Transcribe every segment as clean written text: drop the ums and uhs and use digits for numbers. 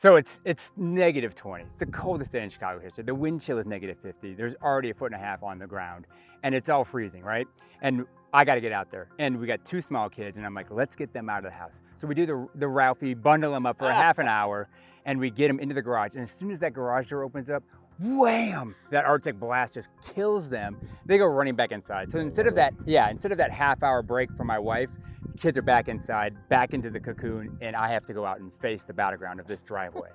So it's negative 20. It's the coldest day in Chicago history. The wind chill is negative 50. There's already 1.5 feet on the ground, and it's all freezing, right? And I got to get out there. And we got 2 small kids, and I'm like, let's get them out of the house. So we do the Ralphie, bundle them up for a half an hour, and we get them into the garage. And as soon as that garage door opens up, wham! That Arctic blast just kills them. They go running back inside. So instead of that half-hour break for my wife, kids are back inside, back into the cocoon, and I have to go out and face the battleground of this driveway.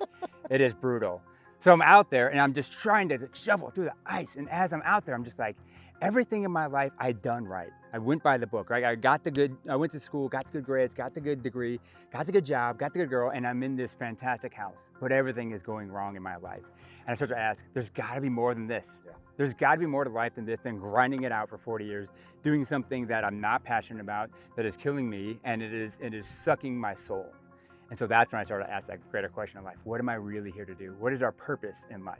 It is brutal. So I'm out there, and I'm just trying to shovel through the ice. And as I'm out there, I'm just like, everything in my life I'd done right. I went by the book, right? I went to school, got the good grades, got the good degree, got the good job, got the good girl, and I'm in this fantastic house. But everything is going wrong in my life. And I start to ask, there's gotta be more than this. Yeah. There's gotta be more to life than this, than grinding it out for 40 years, doing something that I'm not passionate about, that is killing me, and it is sucking my soul. And so that's when I started to ask that greater question of life. What am I really here to do? What is our purpose in life?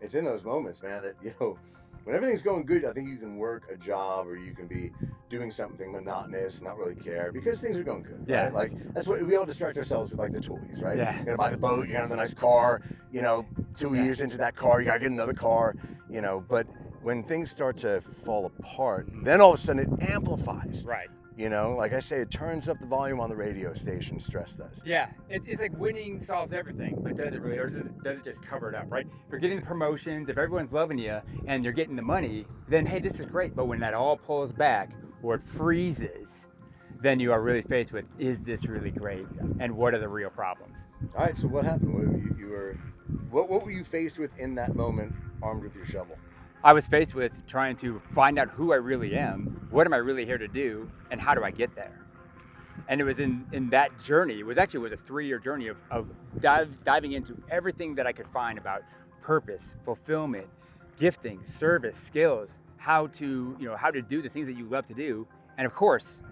It's in those moments, man, that, when everything's going good, I think you can work a job or you can be doing something monotonous, not really care because things are going good. Yeah. Right? Like that's what we all distract ourselves with, like the toys, right? Yeah. You're gonna buy the boat, you're gonna have the nice car, 2 years into that car, you gotta get another car, but when things start to fall apart, then all of a sudden it amplifies. Right. Like I say, it turns up the volume on the radio station, stress does. Yeah, it's like winning solves everything, but does it really, or does it just cover it up, right? If you're getting the promotions, if everyone's loving you, and you're getting the money, then hey, this is great. But when that all pulls back, or it freezes, then you are really faced with, is this really great? And what are the real problems? All right, so what happened? What were you faced with in that moment, armed with your shovel? I was faced with trying to find out who I really am, what am I really here to do, and how do I get there? And it was in that journey, it was a 3-year journey of diving into everything that I could find about purpose, fulfillment, gifting, service, skills, how to do the things that you love to do, and of course,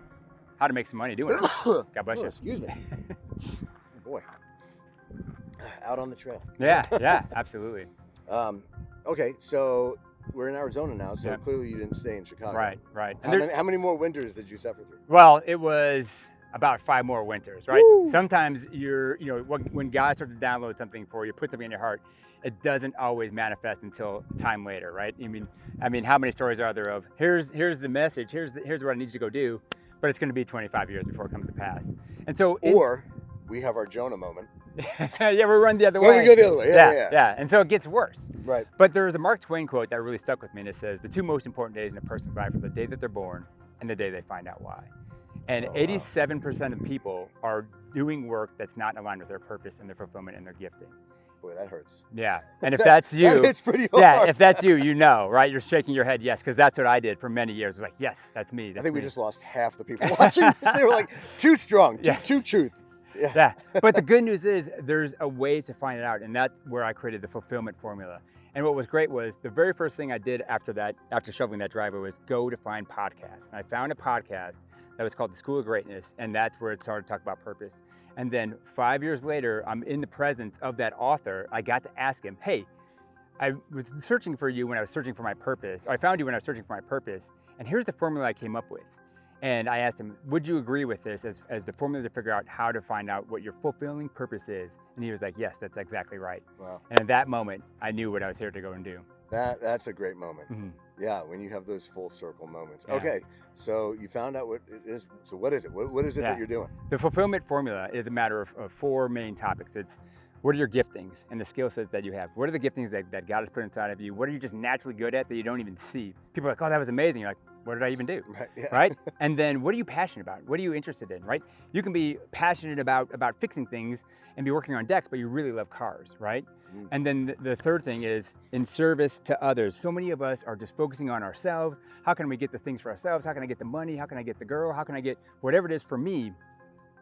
how to make some money doing it. God bless you. Excuse me. Oh boy. Out on the trail. Yeah, absolutely. Okay, so we're in Arizona now, so clearly you didn't stay in Chicago. Right. How many more winters did you suffer through? Well, it was about 5 more winters, right? Woo! Sometimes when God starts to download something for you, put something in your heart, it doesn't always manifest until time later, right? I mean, how many stories are there of here's the message, here's what I need you to go do, but it's going to be 25 years before it comes to pass. And so, or we have our Jonah moment. Yeah, we run the other way. Well, we go the other way. Yeah. And so it gets worse. Right. But there's a Mark Twain quote that really stuck with me, and it says, the 2 most important days in a person's life are the day that they're born and the day they find out why. And 87% of people are doing work that's not aligned with their purpose and their fulfillment and their gifting. Boy, that hurts. Yeah. And if that's you, that hits pretty hard. Yeah, if that's you, right? You're shaking your head, yes, because that's what I did for many years. It was like, yes, that's me. I think we just lost half the people watching. They were like, too strong, too truth. Yeah. But the good news is there's a way to find it out, and that's where I created the fulfillment formula. And what was great was the very first thing I did after shoveling that driveway was go to find podcasts. And I found a podcast that was called The School of Greatness, and that's where it started to talk about purpose. And then 5 years later, I'm in the presence of that author. I got to ask him, hey, I was searching for you when I was searching for my purpose, or I found you when I was searching for my purpose, and here's the formula I came up with. And I asked him, would you agree with this as the formula to figure out how to find out what your fulfilling purpose is? And he was like, yes, that's exactly right. Wow. And at that moment, I knew what I was here to go and do. That's a great moment. Mm-hmm. Yeah, when you have those full circle moments. Yeah. Okay, so you found out what it is. So what is it? What is it that you're doing? The fulfillment formula is a matter of 4 main topics. It's what are your giftings and the skill sets that you have? What are the giftings that God has put inside of you? What are you just naturally good at that you don't even see? People are like, oh, that was amazing. You're like, what did I even do? Right? And then what are you passionate about? What are you interested in, right? You can be passionate about fixing things and be working on decks, but you really love cars, right? Mm. And then the third thing is in service to others. So many of us are just focusing on ourselves. How can we get the things for ourselves? How can I get the money? How can I get the girl? How can I get whatever it is for me?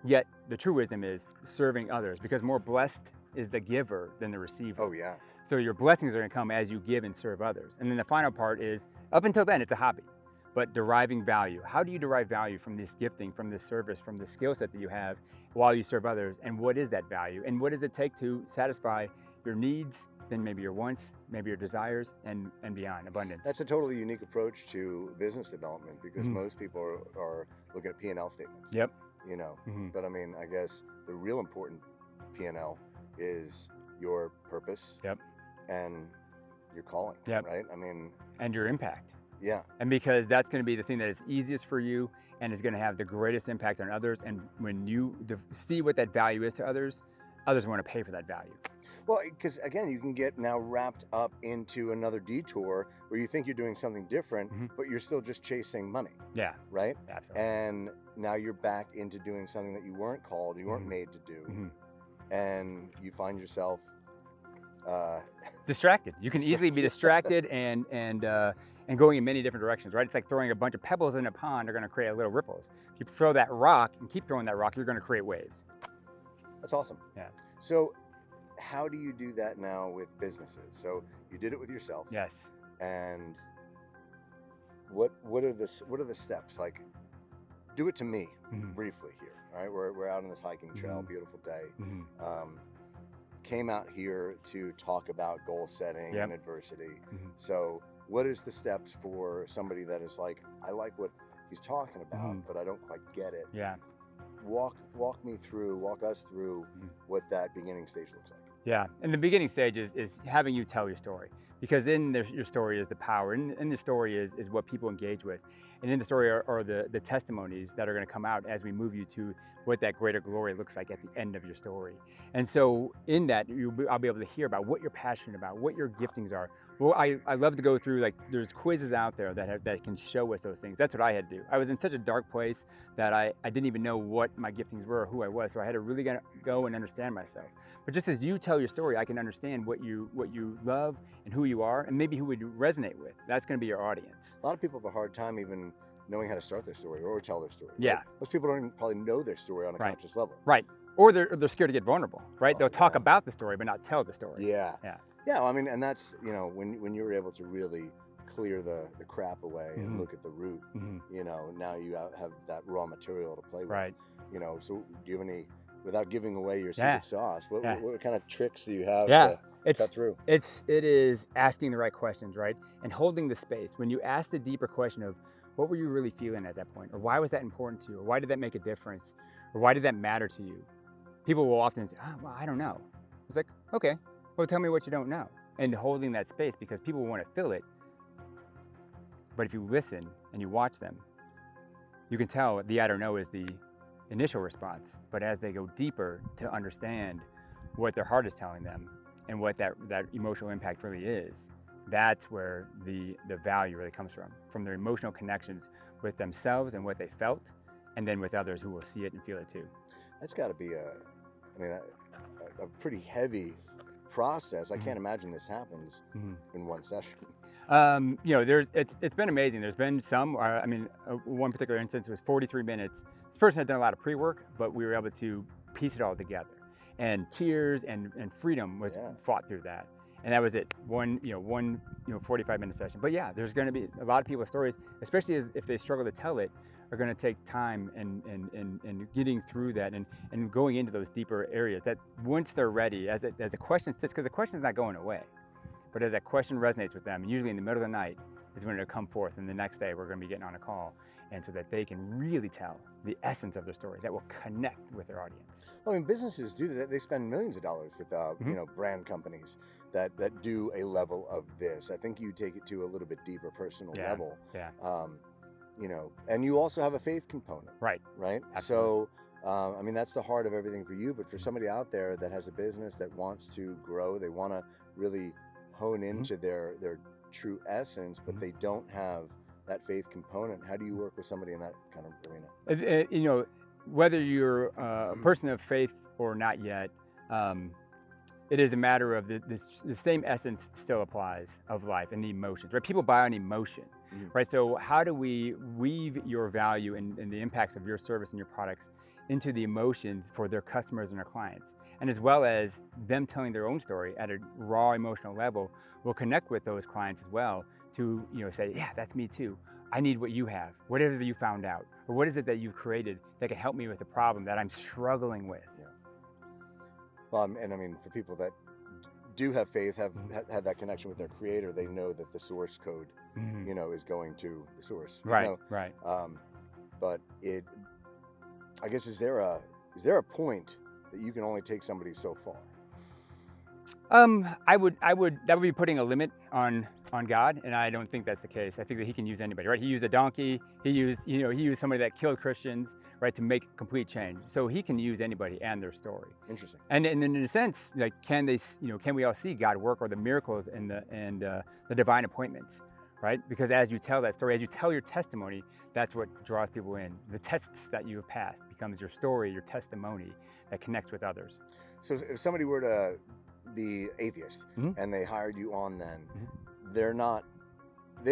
Yet the true wisdom is serving others, because more blessed is the giver than the receiver. Oh, yeah. So your blessings are going to come as you give and serve others. And then the final part is, up until then, it's a hobby. But deriving value. How do you derive value from this gifting, from this service, from the skill set that you have while you serve others? And what is that value? And what does it take to satisfy your needs, then maybe your wants, maybe your desires, and beyond, abundance? That's a totally unique approach to business development, because most people are looking at P&L statements. Yep. But I mean, I guess the real important P&L is your purpose. Yep. And your calling. Yep. Right. I mean. And your impact. Yeah. And because that's going to be the thing that is easiest for you and is going to have the greatest impact on others. And when you see what that value is to others, others want to pay for that value. Well, because again, you can get now wrapped up into another detour where you think you're doing something different, but you're still just chasing money. Yeah. Right? Absolutely. And now you're back into doing something that you weren't called, you weren't made to do. And you find yourself distracted. You can easily be distracted and going in many different directions, right? It's like throwing a bunch of pebbles in a pond, they're going to create little ripples. If you throw that rock and keep throwing that rock, you're going to create waves. That's awesome. Yeah. So how do you do that now with businesses? So you did it with yourself. Yes. And what are the steps? Like, do it to me briefly here. All right, we're out on this hiking trail, beautiful day. Came out here to talk about goal setting and adversity. So what is the steps for somebody that is like, I like what he's talking about, but I don't quite get it. Yeah. Walk us through what that beginning stage looks like. Yeah, and the beginning stage is having you tell your story, because in your story is the power, and in the story is what people engage with, and in the story are the testimonies that are going to come out as we move you to what that greater glory looks like at the end of your story. And so in that, I'll be able to hear about what you're passionate about, what your giftings are. Well, I love to go through, like, there's quizzes out there that can show us those things. That's what I had to do. I was in such a dark place that I didn't even know what my giftings were or who I was, so I had to really go and understand myself. But just as you tell your story, I can understand what you love and who you are, and maybe who would you resonate with. That's going to be your audience. A lot of people have a hard time even knowing how to start their story or tell their story. Yeah. Right? Most people don't even probably know their story on a conscious level. Right. Or they're scared to get vulnerable, right? They'll talk about the story, but not tell the story. Yeah. Yeah. Yeah. Well, I mean, and that's, when you were able to really clear the crap away and look at the root, now you have that raw material to play with. Right. So do you have any, without giving away your secret sauce, what kind of tricks do you have to cut through? It is asking the right questions, right? And holding the space. When you ask the deeper question of what were you really feeling at that point? Or why was that important to you? Or why did that make a difference? Or why did that matter to you? People will often say, well, I don't know. It's like, okay, well, tell me what you don't know. And holding that space, because people want to fill it. But if you listen and you watch them, you can tell the I don't know is the initial response. But as they go deeper to understand what their heart is telling them and what that emotional impact really is, that's where the value really comes from their emotional connections with themselves and what they felt, and then with others who will see it and feel it too. That's got to be a pretty heavy process. I can't imagine this happens in one session. It's been amazing. There's been some, one particular instance was 43 minutes. This person had done a lot of pre-work, but we were able to piece it all together. And tears and freedom was fought through that. And that was it. One 45-minute session. But yeah, there's going to be a lot of people's stories, especially if they struggle to tell it, are going to take time and getting through that and going into those deeper areas. That once they're ready, as a question sits, because the question's not going away, but as that question resonates with them, usually in the middle of the night is when it'll come forth, and the next day we're going to be getting on a call, and so that they can really tell the essence of their story that will connect with their audience. I mean, businesses do that. They spend millions of dollars with brand companies that do a level of this. I think you take it to a little bit deeper personal level. Yeah. And you also have a faith component. Right. Absolutely. So, that's the heart of everything for you. But for somebody out there that has a business that wants to grow, they want to really hone into their true essence, but they don't have that faith component. How do you work with somebody in that kind of arena? Whether you're a person of faith or not yet, it is a matter of the same essence still applies of life and the emotions, right? People buy on emotion, right? So how do we weave your value and the impacts of your service and your products into the emotions for their customers and their clients? And as well as them telling their own story at a raw emotional level, will connect with those clients as well to say, yeah, that's me too. I need what you have, whatever you found out, or what is it that you've created that can help me with the problem that I'm struggling with. Yeah. Well, for people that do have faith, have had that connection with their creator, they know that the source code, is going to the source. Right. But I guess, is there a point that you can only take somebody so far? I would that would be putting a limit on God, and I don't think that's the case. I think that he can use anybody, right? He used a donkey. He used somebody that killed Christians, right, to make complete change. So he can use anybody and their story. Interesting. And in a sense, like, can we all see God work, or the miracles and the divine appointments, right? Because as you tell that story, as you tell your testimony, that's what draws people in. The tests that you have passed becomes your story, your testimony that connects with others. So if somebody were to be atheist and they hired you on, then they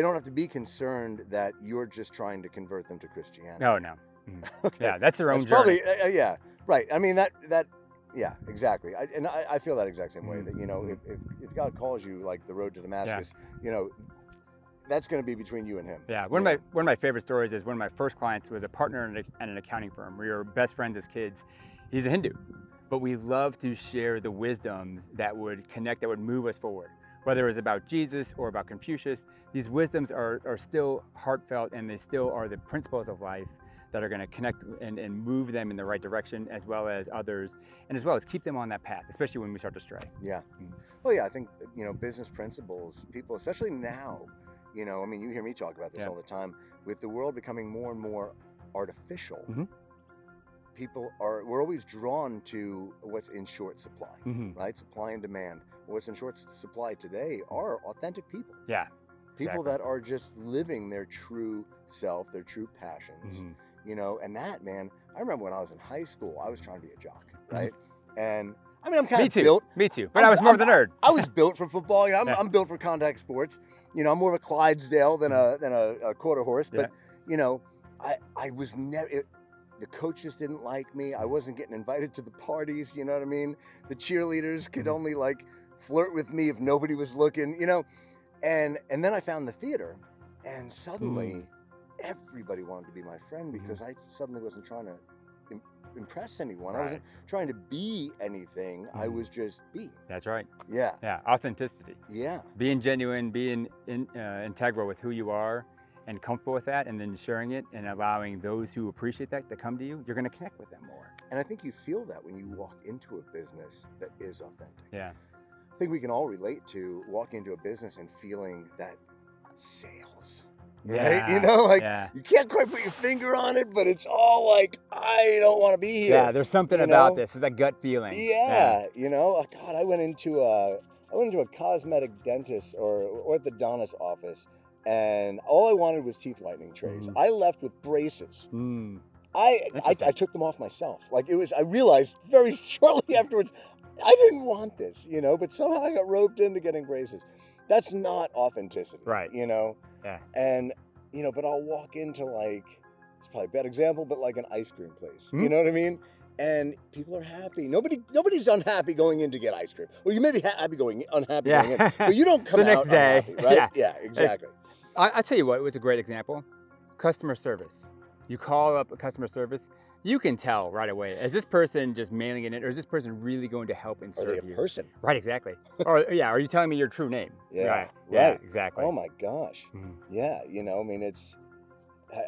don't have to be concerned that you're just trying to convert them to Christianity. No. Okay. Yeah, that's their own That's journey. probably yeah, right. I mean that yeah, exactly. I feel that exact same way, that if God calls you, like the road to Damascus, that's going to be between you and him. Yeah, one of my favorite stories is one of my first clients was a partner at an accounting firm. We were best friends as kids. He's a Hindu, but we love to share the wisdoms that would connect, that would move us forward. Whether it was about Jesus or about Confucius, these wisdoms are still heartfelt, and they still are the principles of life that are going to connect and move them in the right direction, as well as others, and as well as keep them on that path, especially when we start to stray. Yeah. Well, yeah, I think, business principles, people, especially now, I mean, you hear me talk about this all the time, with the world becoming more and more artificial. We're always drawn to what's in short supply, right? Supply and demand. What's in short supply today are authentic people. Yeah. People that are just living their true self, their true passions, and that, man, I remember when I was in high school, I was trying to be a jock, right? And I mean, I'm kind of built. Me too. But I was more of the nerd. I was built for football. I'm built for contact sports. I'm more of a Clydesdale than a quarter horse. But I was never. The coaches didn't like me. I wasn't getting invited to the parties. You know what I mean? The cheerleaders could only flirt with me if nobody was looking. And then I found the theater, and suddenly everybody wanted to be my friend, because I suddenly wasn't trying to impress anyone. Right. I wasn't trying to be anything. I was just being. That's right. Yeah. Yeah. Authenticity. Yeah. Being genuine, being integral with who you are, and comfortable with that, and then sharing it and allowing those who appreciate that to come to you. You're going to connect with them more. And I think you feel that when you walk into a business that is authentic. Yeah. I think we can all relate to walking into a business and feeling that sales. Right? You can't quite put your finger on it, but it's all like, I don't want to be here. Yeah, there's something about this. It's that gut feeling. Yeah. God, I went into a cosmetic dentist or orthodontist office, and all I wanted was teeth whitening trays. I left with braces. I took them off myself. I realized very shortly afterwards, I didn't want this, but somehow I got roped into getting braces. That's not authenticity. Right. Yeah. And, but I'll walk into it's probably a bad example, but an ice cream place. You know what I mean? And people are happy. Nobody's unhappy going in to get ice cream. Well, you may be unhappy going in, but you don't come the next out day. unhappy, right? Yeah, exactly. I'll tell you what, it was a great example. Customer service. You call up a customer service, you can tell right away, is this person just mailing it in, or is this person really going to help and serve you? Are they a person? Right, exactly. Or are you telling me your true name? Yeah, right. Yeah, exactly. Oh my gosh. Yeah, I mean,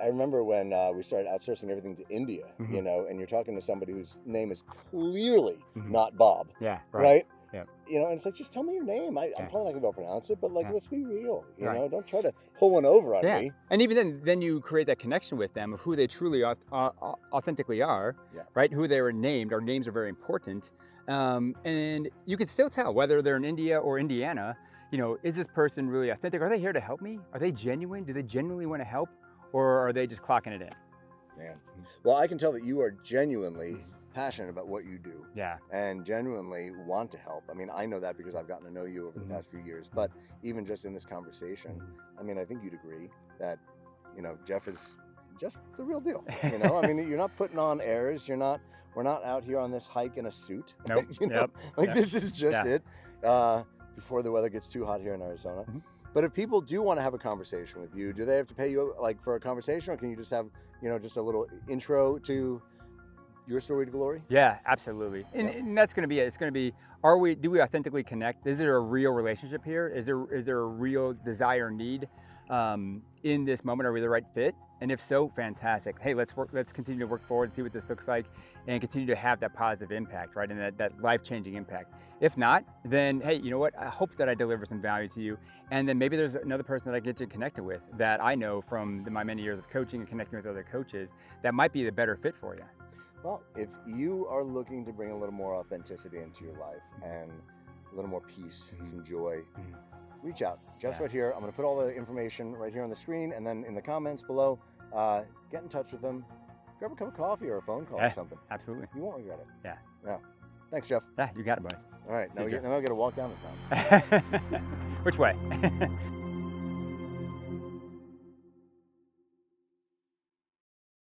I remember when we started outsourcing everything to India, and you're talking to somebody whose name is clearly not Bob. Yeah, right? Yeah. And it's just tell me your name. I'm probably not going to be able to pronounce it, but let's be real. Don't try to pull one over on me. And even then you create that connection with them of who they truly authentically are, right? Who they were named. Our names are very important. And you can still tell whether they're in India or Indiana, is this person really authentic? Are they here to help me? Are they genuine? Do they genuinely want to help? Or are they just clocking it in? Man. Well, I can tell that you are genuinely passionate about what you do, and genuinely want to help. I mean, I know that because I've gotten to know you over the past few years, but even just in this conversation, I mean, I think you'd agree that, Jeff is just the real deal. I mean, you're not putting on airs. We're not out here on this hike in a suit. Nope. This is just it, before the weather gets too hot here in Arizona. But if people do want to have a conversation with you, do they have to pay you for a conversation, or can you just have, just a little intro to your story to glory? Yeah, absolutely. And that's going to be it. It's going to be, do we authentically connect? Is there a real relationship here? Is there a real desire, need in this moment? Are we the right fit? And if so, fantastic. Hey, let's continue to work forward and see what this looks like and continue to have that positive impact, right? And that life-changing impact. If not, then hey, you know what? I hope that I deliver some value to you. And then maybe there's another person that I get you connected with that I know from my many years of coaching and connecting with other coaches that might be the better fit for you. Well, if you are looking to bring a little more authenticity into your life and a little more peace, some joy, reach out. Jeff's right here. I'm going to put all the information right here on the screen, and then in the comments below, get in touch with them. Grab a cup of coffee or a phone call or something. Absolutely. You won't regret it. Yeah. Thanks, Jeff. Yeah, you got it, buddy. All right. Now I got to walk down this mountain. Which way?